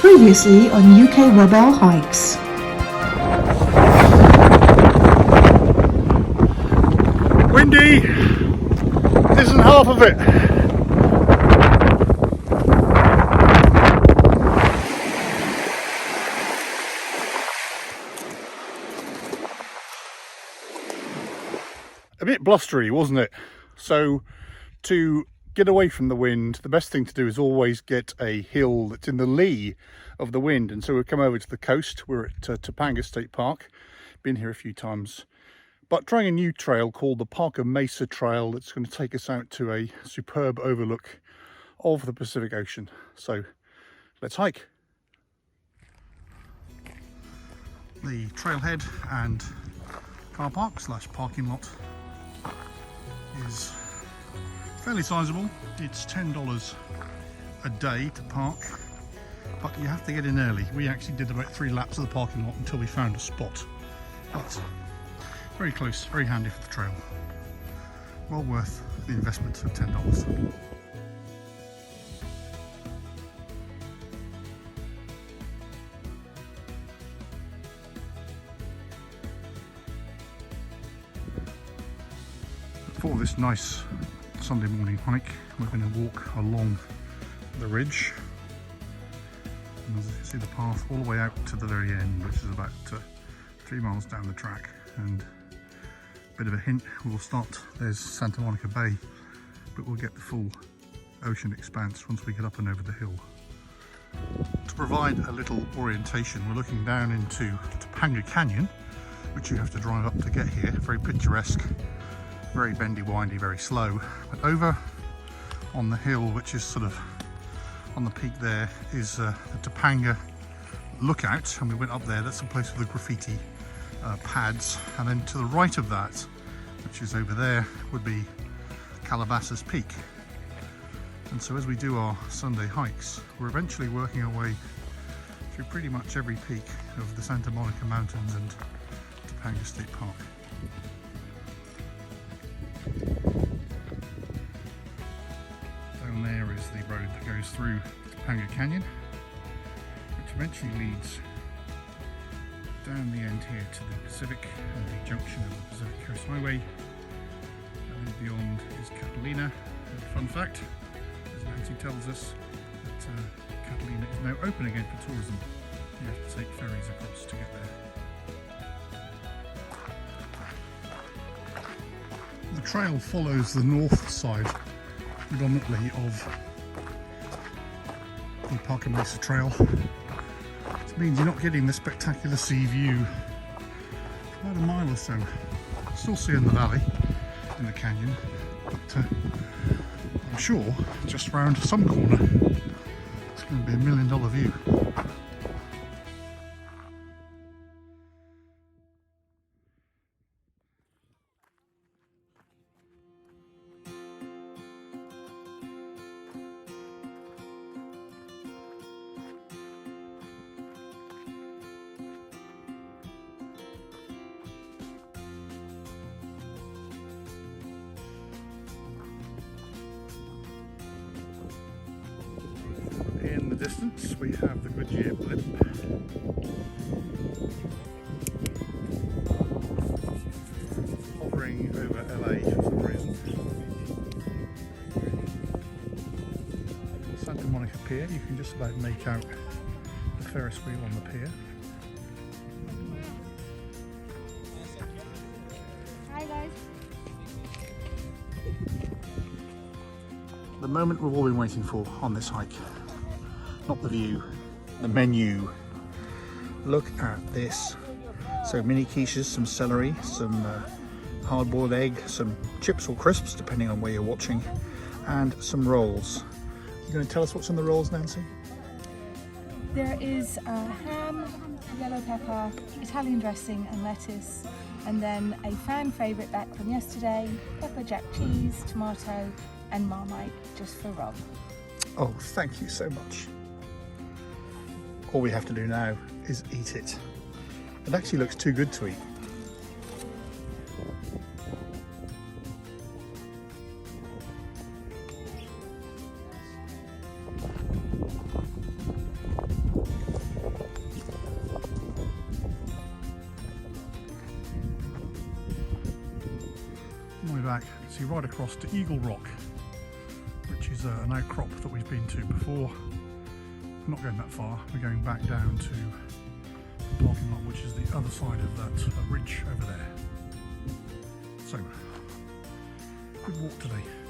Previously on UK Rebel Hikes. Windy isn't half of it. A bit blustery, wasn't it? So to get away from the wind, the best thing to do is always get a hill that's in the lee of the wind. And so we've come over to the coast. We're at Topanga State Park. Been here a few times, but trying a new trail called the Parker Mesa Trail that's going to take us out to a superb overlook of the Pacific Ocean. So let's hike. The trailhead and car park / parking lot is fairly sizable. It's $10 a day to park, but you have to get in early. We actually did about 3 laps of the parking lot until we found a spot. But very close, very handy for the trail. Well worth the investment of $10. For this nice Sunday morning hike, we're going to walk along the ridge, and as you can see the path all the way out to the very end, which is about 3 miles down the track. And a bit of a hint, we'll start, there's Santa Monica Bay, but we'll get the full ocean expanse once we get up and over the hill. To provide a little orientation, we're looking down into Topanga Canyon, which you have to drive up to get here. Very picturesque, very bendy, windy, very slow. But over on the hill, which is sort of on the peak there, is the Topanga Lookout, and we went up there. That's a place with the graffiti pads, and then to the right of that, which is over there, would be Calabasas Peak. And so as we do our Sunday hikes, we're eventually working our way through pretty much every peak of the Santa Monica Mountains and Topanga State Park. Down there is the road that goes through Topanga Canyon, which eventually leads down the end here to the Pacific and the junction of the Pacific Coast Highway. And then beyond is Catalina. And fun fact, as Nancy tells us, that Catalina is now open again for tourism. You have to take ferries across to get there. The trail follows the north side predominantly of the Parker Mesa Trail. It means you're not getting the spectacular sea view for about a mile or so. Still seeing the valley in the canyon, but I'm sure just round some corner it's going to be $1 million view. In the distance we have the Goodyear blimp. Hovering over LA for some reason. Santa Monica Pier, you can just about make out the Ferris wheel on the pier. Hi guys. The moment we've all been waiting for on this hike. Not the view, the menu. Look at this. So mini quiches, some celery, some hard-boiled egg, some chips or crisps, depending on where you're watching, and some rolls. You going to tell us what's in the rolls, Nancy? There is ham, yellow pepper, Italian dressing and lettuce, and then a fan favourite back from yesterday, pepper jack cheese, tomato and Marmite, just for Rob. Oh, thank you so much. All we have to do now is eat it. It actually looks too good to eat. see right across to Eagle Rock, which is an outcrop that we've been to before. We're not going that far, we're going back down to the parking lot, which is the other side of that ridge over there. So, good walk today.